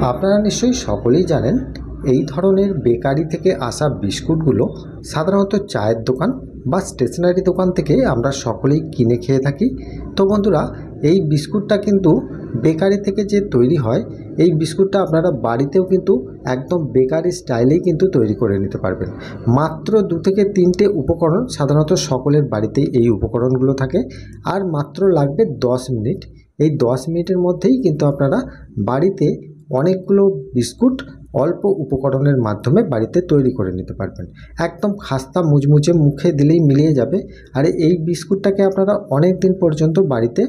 আপনারা নিশ্চয়ই সকলেই জানেন এই ধরনের বেকারি থেকে আসা বিস্কুটগুলো সাধারণত চায়ের দোকান বা স্টেশনারি দোকান থেকে আমরা সকলেই কিনে খেয়ে থাকি। তো বন্ধুরা, এই বিস্কুটটা কিন্তু বেকারি থেকে যে তৈরি হয়, এই বিস্কুটটা আপনারা বাড়িতেও কিন্তু একদম বেকারি স্টাইলেই কিন্তু তৈরি করে নিতে পারবেন। মাত্র 2 থেকে 3টে উপকরণ, সাধারণত সকলের বাড়িতেই এই উপকরণগুলো থাকে, আর মাত্র লাগবে 10 মিনিট। এই 10 মিনিটের মধ্যেই কিন্তু আপনারা বাড়িতে অনেকগুলো বিস্কুট অল্প উপকরণের মাধ্যমে বাড়িতে তৈরি করে নিতে পারবেন। একদম খাস্তা মুচমুচে, মুখে দিলেই মিলিয়ে যাবে। আর এই বিস্কুটটাকে আপনারা অনেক দিন পর্যন্ত বাড়িতে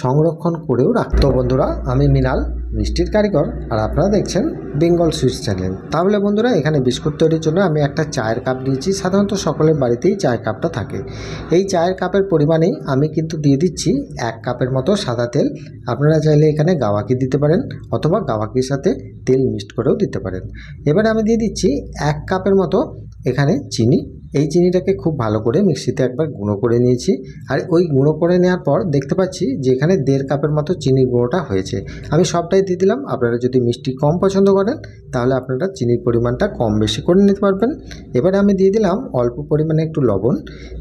সংরক্ষণ করেও রাখতে। বন্ধুরা, আমি মৃণাল, মিষ্টির কারিগর, আর আপনারা দেখছেন বেঙ্গল সুইটস চ্যানেল। তাহলে বন্ধুরা, এখানে বিস্কুট তৈরির জন্য আমি একটা চায়ের কাপ নিয়েছি। সাধারণত সকলের বাড়িতেই চায়ের কাপটা থাকে। এই চায়ের কাপের পরিমাণেই আমি কিন্তু দিয়ে দিচ্ছি 1 কাপের মতো সাদা তেল। আপনারা চাইলে এখানে গাওয়াকি দিতে পারেন, অথবা গাওয়াকির সাথে তেল মিক্সড করেও দিতে পারেন। এবারে আমি দিয়ে দিচ্ছি 1 কাপের মতো এখানে চিনি। এই চিনিটাকে খুব ভালো করে মিক্সিতে একবার গুঁড়ো করে নিয়েছি। আর ওই গুঁড়ো করে নেওয়ার পর দেখতে পাচ্ছি যে এখানে 1.5 কাপের মতো চিনির গুঁড়োটা হয়েছে। আমি সবটাই দিয়ে দিলাম। আপনারা যদি মিষ্টি কম পছন্দ করেন তাহলে আপনারা চিনির পরিমাণটা কম বেশি করে নিতে পারবেন। এবারে আমি দিয়ে দিলাম অল্প পরিমাণে একটু লবণ।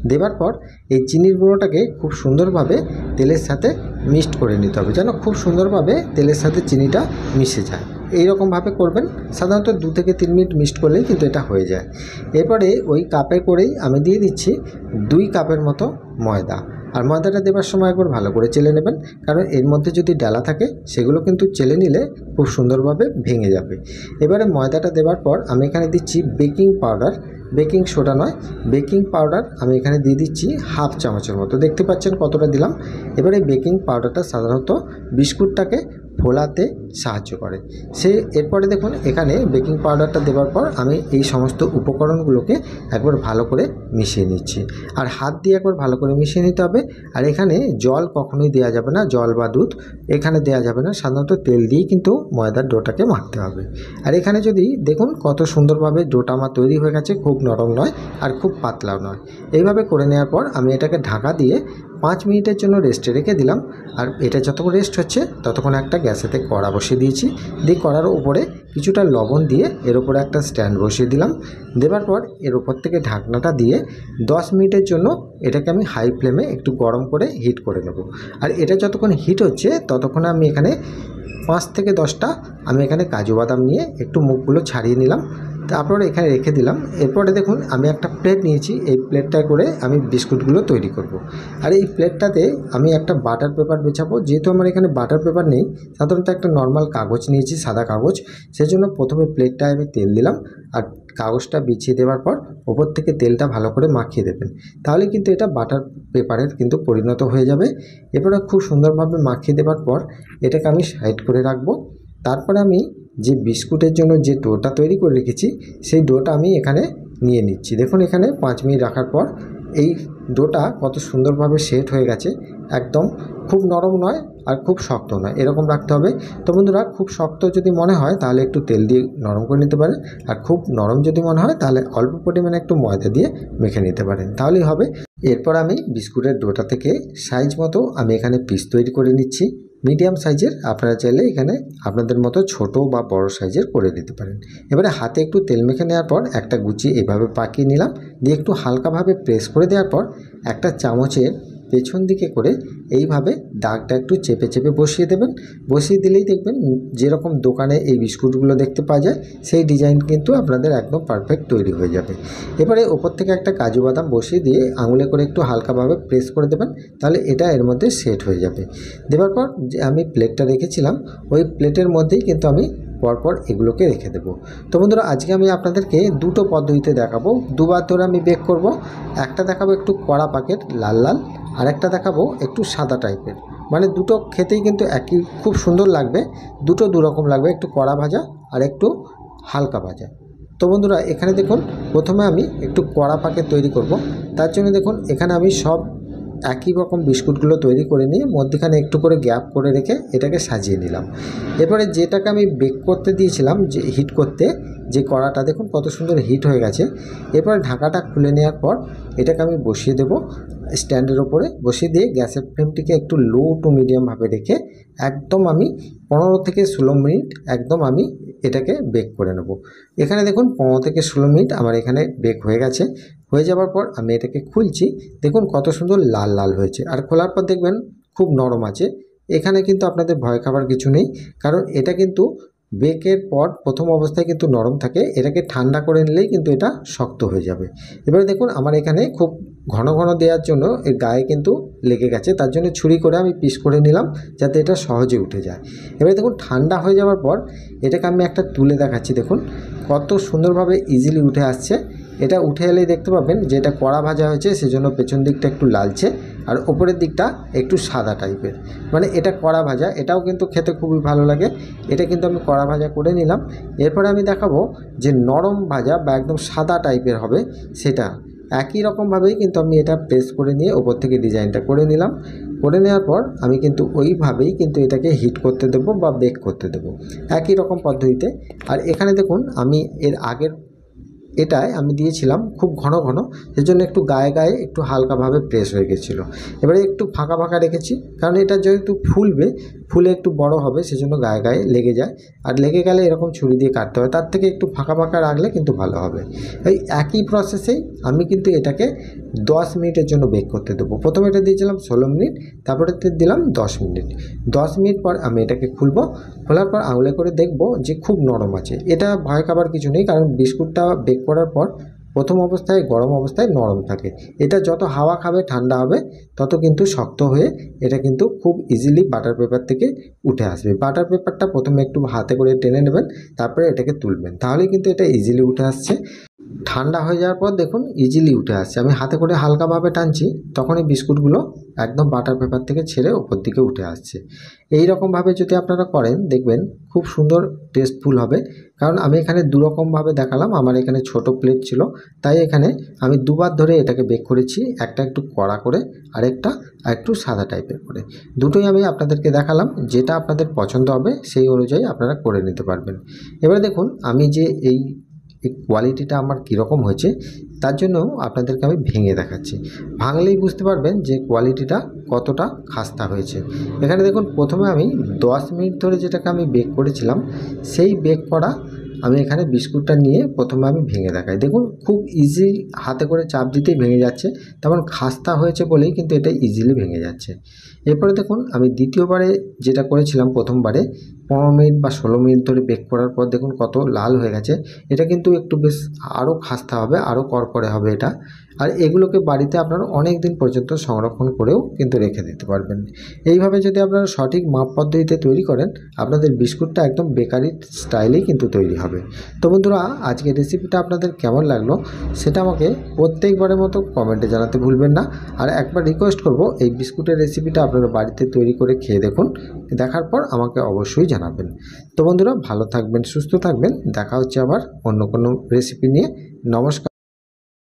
দেওয়ার পর এই চিনির গুঁড়োটাকে খুব সুন্দরভাবে তেলের সাথে মিক্সড করে নিতে হবে, যেন খুব সুন্দরভাবে তেলের সাথে চিনিটা মিশে যায়। এইরকমভাবে করবেন। সাধারণত 2 থেকে 3 মিনিট মিক্সড করলেই কিন্তু এটা হয়ে যায়। এরপরে ওই কাপে করেই আমি দিয়ে দিচ্ছি 2 কাপের মতো ময়দা। আর ময়দাটা দেওয়ার সময় একবার ভালো করে চেলে নেবেন, কারণ এর মধ্যে যদি ডালা থাকে সেগুলো কিন্তু চেলে নিলে খুব সুন্দরভাবে ভেঙে যাবে। এবারে ময়দাটা দেওয়ার পর আমি এখানে দিচ্ছি বেকিং পাউডার। বেকিং সোডা নয়, বেকিং পাউডার আমি এখানে দিয়ে দিচ্ছি 1/2 চামচের মতো। দেখতে পাচ্ছেন কতটা দিলাম। এবারে বেকিং পাউডারটা সাধারণত বিস্কুটটাকে ফোলাতে সাহায্য করে। এরপরে দেখুন, এখানে বেকিং পাউডারটা দেওয়ার পর আমি এই সমস্ত উপকরণগুলোকে একবার ভালো করে মিশিয়ে নিচ্ছি। আর হাত দিয়ে একবার ভালো করে মিশিয়ে নিতে হবে। আর এখানে জল কখনোই দেওয়া যাবে না, জল বা দুধ এখানে দেওয়া যাবে না। সাধারণত তেল দিয়েই কিন্তু ময়দার ডোটাকে মাখতে হবে। আর এখানে যদি দেখুন কত সুন্দরভাবে ডোটা আমার তৈরি হয়ে গেছে। খুব নরম নয় আর খুব পাতলাও নয়। এইভাবে করে নেওয়ার পর আমি এটাকে ঢাকা দিয়ে 5 মিনিটের জন্য রেস্টে রেখে দিলাম। আর এটা যতক্ষণ রেস্ট হচ্ছে ততক্ষণ একটা গ্যাসেতে কড়া বসিয়ে দিয়েছি। দিয়ে কড়ার উপরে কিছুটা লবণ দিয়ে এর উপরে একটা স্ট্যান্ড বসিয়ে দিলাম। দেওয়ার পর এর উপর থেকে ঢাকনাটা দিয়ে 10 মিনিটের জন্য এটাকে আমি হাই ফ্লেমে একটু গরম করে হিট করে নেব। আর এটা যতক্ষণ হিট হচ্ছে ততক্ষণে আমি এখানে 5 থেকে 10টা আমি এখানে কাজু বাদাম নিয়ে একটু মুখগুলো ছাড়িয়ে নিলাম। তারপরে এখানে রেখে দিলাম। এরপরে দেখুন আমি একটা প্লেট নিয়েছি। এই প্লেটটায় করে আমি বিস্কুটগুলো তৈরি করব। আর এই প্লেটটাতে আমি একটা বাটার পেপার বেছাবো। যেহেতু আমার এখানে বাটার পেপার নেই, সাধারণত একটা নর্মাল কাগজ নিয়েছি, সাদা কাগজ। সেজন্য প্রথমে প্লেটটায় আমি তেল দিলাম। আর কাগজটা বিছিয়ে দেওয়ার পর ওপর থেকে তেলটা ভালো করে মাখিয়ে দেবেন। তাহলে কিন্তু এটা বাটার পেপারের কিন্তু পরিণত হয়ে যাবে। এরপরে খুব সুন্দরভাবে মাখিয়ে দেওয়ার পর এটাকে আমি সাইড করে রাখবো। তারপরে আমি যে বিস্কুটের জন্য যে ডোটা তৈরি করে রেখেছি সেই ডোটা আমি এখানে নিয়ে নিচ্ছি। দেখুন এখানে 5 মিনিট রাখার পর এই ডোটা কত সুন্দরভাবে সেট হয়ে গেছে। একদম খুব নরম নয় আর খুব শক্ত নয়, এরকম রাখতে হবে। তো বন্ধুরা, খুব শক্ত যদি মনে হয় তাহলে একটু তেল দিয়ে নরম করে নিতে পারেন। আর খুব নরম যদি মনে হয় তাহলে অল্প পরিমাণে একটু ময়দা দিয়ে মেখে নিতে পারেন, তাহলেই হবে। এরপর আমি বিস্কুটের ডোটা থেকে সাইজ মতো আমি এখানে পিস তৈরি করে নিচ্ছি। মিডিয়াম সাইজের, আপনারা চাইলে এখানে আপনাদের মতো ছোট বা বড় সাইজের করে দিতে পারেন। এবারে হাতে একটু তেল মেখে নেওয়ার পর একটা গুছিয়ে এভাবে পাকিয়ে নিলাম। দিয়ে একটু হালকাভাবে প্রেস করে দেওয়ার পর একটা চামচের পেছন দিকে করে এইভাবে দাগটা একটু চেপে চেপে বসিয়ে দেবেন। বসিয়ে দিলেই দেখবেন যেরকম দোকানে এই বিস্কুটগুলো দেখতে পাওয়া যায় সেই ডিজাইন কিন্তু আপনাদের একদম পারফেক্ট তৈরি হয়ে যাবে। এবারে ওপর থেকে একটা কাজু বাদাম বসিয়ে দিয়ে আঙুলে করে একটু হালকাভাবে প্রেস করে দেবেন, তাহলে এটা এর মধ্যে সেট হয়ে যাবে। দেওয়ার পর যে আমি প্লেটটা রেখেছিলাম ওই প্লেটের মধ্যেই কিন্তু আমি পরপর এগুলোকে রেখে দেবো। তো বন্ধুরা, আজকে আমি আপনাদেরকে 2টো পদ্ধতিতে দেখাবো। 2বার ধরে আমি বেক করব। একটা দেখাবো একটু কড়া পাকের লাল লাল, আর একটা দেখাবো একটু সাদা টাইপের। মানে দুটো খেতেই কিন্তু একই, খুব সুন্দর লাগবে। দুটো দুরকম লাগবে, একটু কড়া ভাজা আর একটু হালকা ভাজা। তো বন্ধুরা, এখানে দেখুন প্রথমে আমি একটু কড়া পাকের তৈরি করব। তার জন্য দেখুন এখানে আমি সব একই রকম বিস্কুটগুলো তৈরি করে নিয়ে মধ্যখানে একটু করে গ্যাপ করে রেখে এটাকে সাজিয়ে নিলাম। এরপরে যেটাকে আমি বেক করতে দিয়েছিলাম, যে হিট করতে, যে কড়াটা দেখুন কত সুন্দর হিট হয়ে গেছে। এরপরে ঢাকাটা খুলে নেওয়ার পর এটাকে আমি বসিয়ে দেব। স্ট্যান্ডের ওপরে বসিয়ে দিয়ে গ্যাসের ফ্লেমটিকে একটু লো টু মিডিয়ামভাবে রেখে একদম আমি 15 থেকে 16 মিনিট একদম আমি এটাকে বেক করে নেব। এখানে দেখুন 15 থেকে 16 মিনিট আমার এখানে বেক হয়ে গেছে। হয়ে যাওয়ার পর আমি এটাকে খুলছি, দেখুন কত সুন্দর লাল লাল হয়েছে। আর খোলার পর দেখবেন খুব নরম আছে। এখানে কিন্তু আপনাদের ভয় খাবার কিছু নেই, কারণ এটা কিন্তু বেকের পর প্রথম অবস্থায় কিন্তু নরম থাকে, এটাকে ঠান্ডা করে নিলেই কিন্তু এটা শক্ত হয়ে যাবে। এবারে দেখুন আমার এখানে খুব ঘন ঘন দেওয়ার জন্য এর গায়ে কিন্তু লেগে গেছে, তার জন্য ছুরি করে আমি পিস করে নিলাম যাতে এটা সহজে উঠে যায়। এবারে দেখুন ঠান্ডা হয়ে যাওয়ার পর এটাকে আমি একটা তুলে দেখাচ্ছি, দেখুন কত সুন্দরভাবে ইজিলি উঠে আসছে। এটা উঠে এলেই দেখতে পাবেন যে এটা কড়া ভাজা হয়েছে, সেজন্য পেছন দিকটা একটু লালচে আর ওপরের দিকটা একটু সাদা টাইপের, মানে এটা কড়া ভাজা। এটাও কিন্তু খেতে খুবই ভালো লাগে। এটা কিন্তু আমি কড়া ভাজা করে নিলাম। এরপরে আমি দেখাবো যে নরম ভাজা বা একদম সাদা টাইপের হবে সেটা। একই রকমভাবেই কিন্তু আমি এটা প্রেস করে নিয়ে ওপর থেকে ডিজাইনটা করে নিলাম। করে নেওয়ার পর আমি কিন্তু ওইভাবেই কিন্তু এটাকে হিট করতে দেবো বা বেক করতে দেবো একই রকম পদ্ধতিতে। আর এখানে দেখুন আমি এর আগের এটায় আমি দিয়েছিলাম খুব ঘন ঘন, সেজন্য একটু গায়ে গায়ে একটু হালকাভাবে প্রেস হয়ে গেছিলো। এবারে একটু ফাঁকা ফাঁকা রেখেছি, কারণ এটা যেহেতু ফুলবে, ফুলে একটু বড় হবে, সেজন্য গায়ে গায়ে লেগে যায়। আর লেগে গেলে এরকম ছুরি দিয়ে কাটতে হয়, তার থেকে একটু ফাঁকা ফাঁকা রাখলে কিন্তু ভালো হবে। এই একই প্রসেসেই আমি কিন্তু এটাকে 10 মিনিটের জন্য বেক করতে দেবো। প্রথমে এটা দিয়েছিলাম 16 মিনিট, তারপরে দিলাম 10 মিনিট। 10 মিনিট পর আমি এটাকে খুলবো। খোলার পর আঙুলে করে দেখব যে খুব নরম আছে। এটা ভয় খাবার কিছু নেই, কারণ বিস্কুটটা বেক করার পর প্রথম অবস্থায় গরম অবস্থায় নরম থাকে। এটা যত হাওয়া খাবে ঠান্ডা হবে তত কিন্তু শক্ত হয়ে এটা কিন্তু খুব ইজিলি বাটার পেপার থেকে উঠে আসবে। বাটার পেপারটা প্রথমে একটু হাতে করে টেনে নেবেন, তারপরে এটাকে তুলবেন, তাহলেই কিন্তু এটা ইজিলি উঠে আসছে। ঠান্ডা হয়ে যাওয়ার পর দেখুন ইজিলি উঠে আসছে। আমি হাতে করে হালকাভাবে টানছি, তখনই বিস্কুটগুলো একদম বাটার পেপার থেকে ছেড়ে ওপর দিকে উঠে আসছে। এই রকমভাবে যদি আপনারা করেন দেখবেন খুব সুন্দর টেস্টফুল হবে। কারণ আমি এখানে দুরকমভাবে দেখালাম, আমার এখানে ছোট প্লেট ছিল, তাই এখানে আমি দুবার ধরে এটাকে বেক করেছি, একটা একটু কড়া করে আরেকটা একটু সাদা টাইপের করে। দুটোই আমি আপনাদেরকে দেখালাম, যেটা আপনাদের পছন্দ হবে সেই অনুযায়ী আপনারা করে নিতে পারবেন। এবারে দেখুন আমি যে এই কোয়ালিটিটা আমার কীরকম হয়েছে তার জন্য আপনাদেরকে আমি ভেঙে দেখাচ্ছি। ভাঙলেই বুঝতে পারবেন যে কোয়ালিটিটা কতটা খাস্তা হয়েছে। এখানে দেখুন প্রথমে আমি 10 মিনিট ধরে যেটাকে আমি বেক করেছিলাম, সেই বেক করা আমি এখানে বিস্কুটটা নিয়ে প্রথমে আমি ভেঙে দেখাই। দেখুন খুব ইজি, হাতে করে চাপ দিতেই ভেঙে যাচ্ছে, তেমন খাস্তা হয়েছে বলেই কিন্তু এটা ইজিলি ভেঙে যাচ্ছে। এরপরে দেখুন আমি দ্বিতীয়বারে যেটা করেছিলাম প্রথমবারে 15 মিনিট বা 16 মিনিট ধরে বেক করার পর দেখুন কত লাল হয়ে গেছে। এটা কিন্তু একটু বেশ আরও খাস্তা হবে, আরও করকরে হবে এটা। আর এগুলোকে বাড়িতে আপনারা অনেক দিন পর্যন্ত সংরক্ষণ করেও কিন্তু রেখে দিতে পারবেন। এইভাবে যদি আপনারা সঠিক মাপ পদ্ধতিতে তৈরি করেন, আপনাদের বিস্কুটটা একদম বেকারি স্টাইলেই কিন্তু তৈরি হবে। তো বন্ধুরা, আজকের রেসিপিটা আপনাদের কেমন লাগলো সেটা আমাকে প্রত্যেকবারের মতো কমেন্টে জানাতে ভুলবেন না। আর একবার রিকোয়েস্ট করব, এই বিস্কুটের রেসিপিটা আপনারা বাড়িতে তৈরি করে খেয়ে দেখুন, দেখার পর আমাকে অবশ্যই জানাবেন। তো বন্ধুরা, ভালো থাকবেন, সুস্থ থাকবেন। দেখা হচ্ছে আবার অন্য কোনো রেসিপি নিয়ে। নমস্কার।